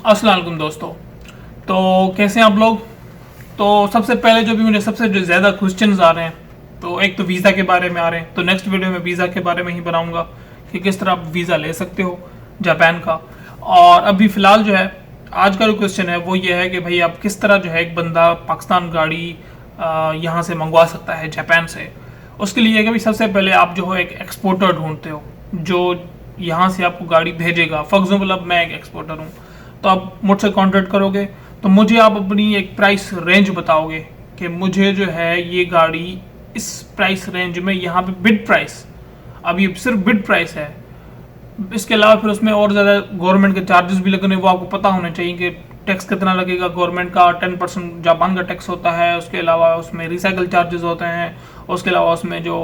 अस्सलाम वालेकुम दोस्तों। तो कैसे हैं आप लोग। तो सबसे पहले जो भी मुझे सबसे जो ज़्यादा क्वेश्चंस आ रहे हैं, तो एक तो वीज़ा के बारे में आ रहे हैं। तो नेक्स्ट वीडियो में वीज़ा के बारे में ही बनाऊंगा कि किस तरह आप वीज़ा ले सकते हो जापान का। और अभी फ़िलहाल जो है आज का जो क्वेश्चन है वो ये है कि भाई आप किस तरह जो है एक बंदा पाकिस्तान गाड़ी यहाँ से मंगवा सकता है जापान से। उसके लिए कि भाई सबसे पहले आप जो है एक एक्सपोर्टर ढूंढते हो जो यहाँ से आपको गाड़ी भेजेगा। फॉर एग्जाम्पल अब मैं एक एक्सपोर्टर हूँ, तो आप मुझसे कांटेक्ट करोगे तो मुझे आप अपनी एक प्राइस रेंज बताओगे कि मुझे जो है ये गाड़ी इस प्राइस रेंज में यहाँ पे बिड प्राइस, अभी सिर्फ बिड प्राइस है। इसके अलावा फिर उसमें और ज़्यादा गवर्नमेंट के चार्जेस भी लगने, वो आपको पता होना चाहिए कि टैक्स कितना लगेगा। गवर्नमेंट का 10% जापान का टैक्स होता है, उसके अलावा उसमें रिसाइकल चार्जेस होते हैं, उसके अलावा उसमें जो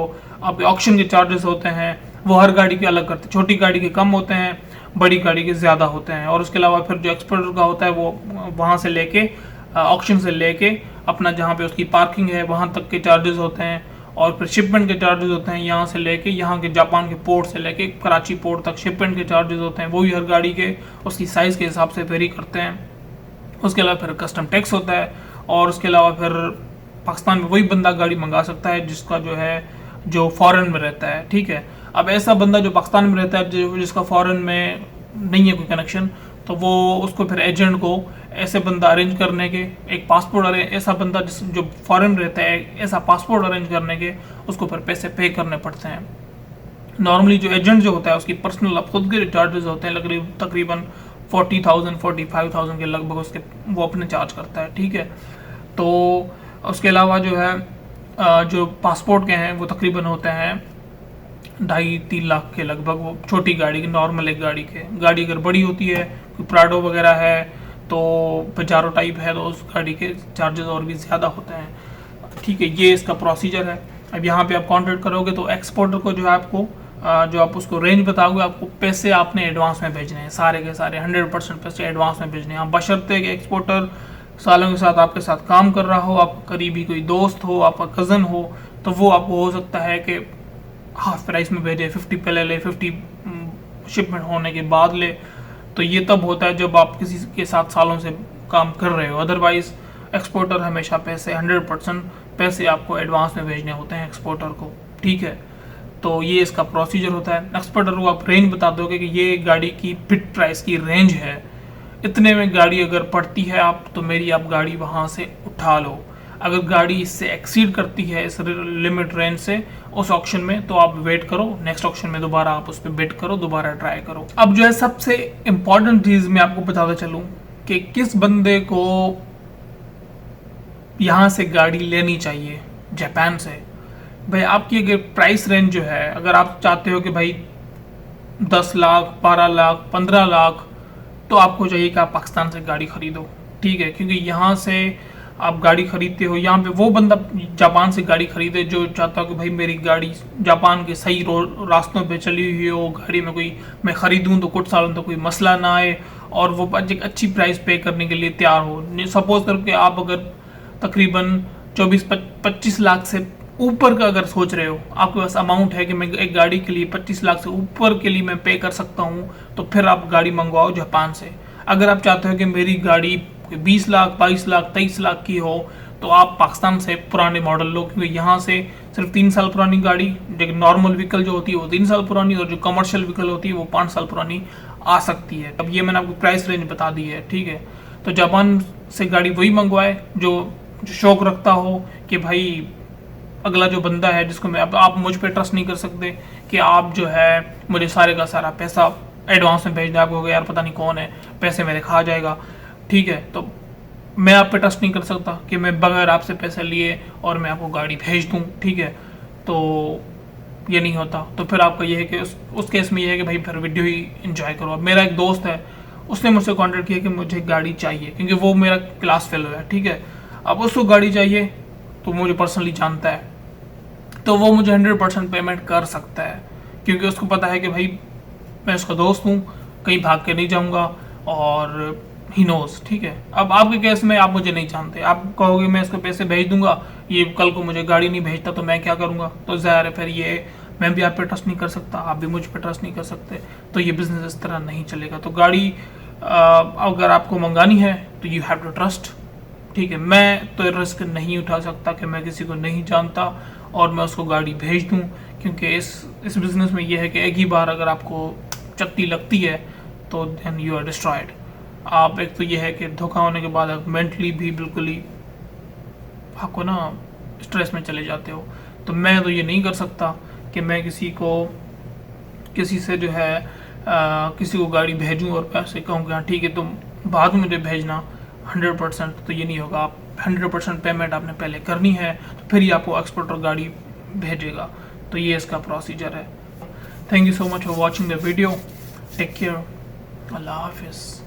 आपके ऑक्शन के चार्जेस होते हैं वो हर गाड़ी के अलग करते हैं। छोटी गाड़ी के कम होते हैं, बड़ी गाड़ी के ज़्यादा होते हैं। और उसके अलावा फिर जो एक्सपोर्टर का होता है वो वहाँ से लेके ऑक्शन से लेके अपना जहाँ पे उसकी पार्किंग है वहाँ तक के चार्जेस होते हैं। और फिर शिपमेंट के चार्जेस होते हैं, यहाँ से लेके यहाँ के जापान के पोर्ट से लेके कराची पोर्ट तक शिपमेंट के चार्जेस होते हैं। वो भी हर गाड़ी के उसकी साइज़ के हिसाब से वेरी करते हैं। उसके अलावा फिर कस्टम टैक्स होता है। और उसके अलावा फिर पाकिस्तान में वही बंदा गाड़ी मंगा सकता है जिसका जो फॉरेन में रहता है। ठीक है, अब ऐसा बंदा जो पाकिस्तान में रहता है जिसका फॉरेन में नहीं है कोई कनेक्शन, तो वो उसको फिर एजेंट को ऐसे बंदा अरेंज करने के एक पासपोर्ट ऐसा बंदा जो फॉरेन रहता है ऐसा पासपोर्ट अरेंज करने के उसको फिर पैसे पे करने पड़ते हैं। नॉर्मली जो एजेंट जो होता है उसकी पर्सनल अब खुद के चार्जेस होते हैं तकरीबन 40,000 45,000 के लगभग उसके वो अपने चार्ज करता है। ठीक है, तो उसके अलावा जो है जो पासपोर्ट के हैं वो तकरीबन होते हैं 2.5-3 लाख के लगभग। वो छोटी गाड़ी की नॉर्मल एक गाड़ी अगर बड़ी होती है कोई प्राडो वगैरह है तो पजारो टाइप है तो उस गाड़ी के चार्जेस और भी ज़्यादा होते हैं। ठीक है, ये इसका प्रोसीजर है। अब यहाँ पे आप कांटेक्ट करोगे तो एक्सपोर्टर को जो है आपको जो आप उसको रेंज बताओगे, आपको पैसे आपने एडवांस में भेजने हैं, सारे के सारे 100% पैसे एडवांस में भेजने हैं। बशर्ते कि एक्सपोर्टर सालों के साथ आपके साथ काम कर रहा हो, आपका करीबी कोई दोस्त हो, आपका कज़न हो, तो वो आपको हो सकता है कि हाफ प्राइस में भेजे, 50 पहले ले 50 शिपमेंट होने के बाद ले। तो ये तब होता है जब आप किसी के साथ सालों से काम कर रहे हो। अदरवाइज एक्सपोर्टर हमेशा पैसे 100% पैसे आपको एडवांस में भेजने होते हैं एक्सपोर्टर को। ठीक है, तो ये इसका प्रोसीजर होता है। एक्सपोर्टर को आप रेंज बता दोगे कि ये गाड़ी की बिड प्राइस की रेंज है, इतने में गाड़ी अगर पड़ती है आप तो मेरी आप गाड़ी वहाँ से उठा लो। अगर गाड़ी इससे एक्सीड करती है इस लिमिट रेंज से उस ऑक्शन में तो आप वेट करो, नेक्स्ट ऑक्शन में दोबारा आप उस पर बिड करो, दोबारा ट्राई करो। अब जो है सबसे इम्पॉर्टेंट चीज़ मैं आपको बताता चलूँ कि किस बंदे को यहाँ से गाड़ी लेनी चाहिए जापान से। भाई आपकी अगर प्राइस रेंज जो है, अगर आप चाहते हो कि भाई 10 लाख 12 लाख 15 लाख, तो आपको चाहिए कि आप पाकिस्तान से गाड़ी खरीदो। ठीक है, क्योंकि यहाँ से आप गाड़ी खरीदते हो, यहाँ पे वो बंदा जापान से गाड़ी खरीदे जो चाहता हो कि भाई मेरी गाड़ी जापान के सही रास्तों पे चली हुई हो, गाड़ी में कोई मैं खरीदूँ तो कुछ सालों तक कोई मसला ना आए और वो एक अच्छी प्राइस पे करने के लिए तैयार हो। सपोज करके आप अगर तकरीबन 24-25 लाख से ऊपर का अगर सोच रहे हो, आपके पास अमाउंट है कि मैं एक गाड़ी के लिए 25 लाख से ऊपर के लिए मैं पे कर सकता हूँ, तो फिर आप गाड़ी मंगवाओ जापान से। अगर आप चाहते हो कि मेरी गाड़ी 20 लाख 22 लाख 23 लाख की हो तो आप पाकिस्तान से पुराने मॉडल लो, क्योंकि यहाँ से सिर्फ 3 साल पुरानी गाड़ी, जो नॉर्मल व्हीकल जो होती है वो 3 साल पुरानी और जो कमर्शियल व्हीकल होती है वो 5 साल पुरानी आ सकती है। अब ये मैंने आपको प्राइस रेंज बता दी है। ठीक है, तो जापान से गाड़ी वही मंगवाए जो शौक रखता हो कि भाई अगला जो बंदा है जिसको मैं आप मुझ पे ट्रस्ट नहीं कर सकते कि आप जो है मुझे सारे का सारा पैसा एडवांस में भेज दें, आपको यार पता नहीं कौन है पैसे मेरे खा जाएगा। ठीक है, तो मैं आप पे ट्रस्ट नहीं कर सकता कि मैं बगैर आपसे पैसे लिए और मैं आपको गाड़ी भेज दूं। ठीक है, तो ये नहीं होता। तो फिर आपका ये है कि उस केस में ये है कि भाई फिर वीडियो ही इंजॉय करो। अब मेरा एक दोस्त है, उसने मुझसे कॉन्टेक्ट किया कि मुझे गाड़ी चाहिए क्योंकि वो मेरा क्लास फेलो है। ठीक है, अब उसको गाड़ी चाहिए तो मुझे पर्सनली जानता है, तो वो मुझे 100% पेमेंट कर सकता है क्योंकि उसको पता है कि भाई मैं उसका दोस्त हूँ, कहीं भाग के नहीं जाऊँगा और ही नोज। ठीक है, अब आपके केस में आप मुझे नहीं जानते, आप कहोगे मैं इसको पैसे भेज दूंगा, ये कल को मुझे गाड़ी नहीं भेजता तो मैं क्या करूँगा। तो ज़ाहिर है फिर ये मैं भी आप पे ट्रस्ट नहीं कर सकता, आप भी मुझ पे ट्रस्ट नहीं कर सकते, तो ये बिज़नेस इस तरह नहीं चलेगा। तो गाड़ी अगर आपको मंगानी है तो यू हैव टू ट्रस्ट। ठीक है, मैं तो रिस्क नहीं उठा सकता कि मैं किसी को नहीं जानता और मैं उसको गाड़ी भेज दूं, क्योंकि इस बिज़नेस में ये है कि एक ही बार अगर आपको चट्टी लगती है तो देन यू आर डिस्ट्रॉयड। आप एक तो ये है कि धोखा होने के बाद आप मेंटली भी बिल्कुल ही आपको ना स्ट्रेस में चले जाते हो। तो मैं तो ये नहीं कर सकता कि मैं किसी से जो है किसी को गाड़ी भेजूं और पैसे कहूँ कि हाँ ठीक है तुम बाद में मुझे भेजना 100%, तो ये नहीं होगा। आप 100% पेमेंट आपने पहले करनी है, तो फिर ही आपको एक्सपोर्टर गाड़ी भेजेगा। तो ये इसका प्रोसीजर है। Thank you so much for watching the video. Take care. अल्लाह हाफिज़।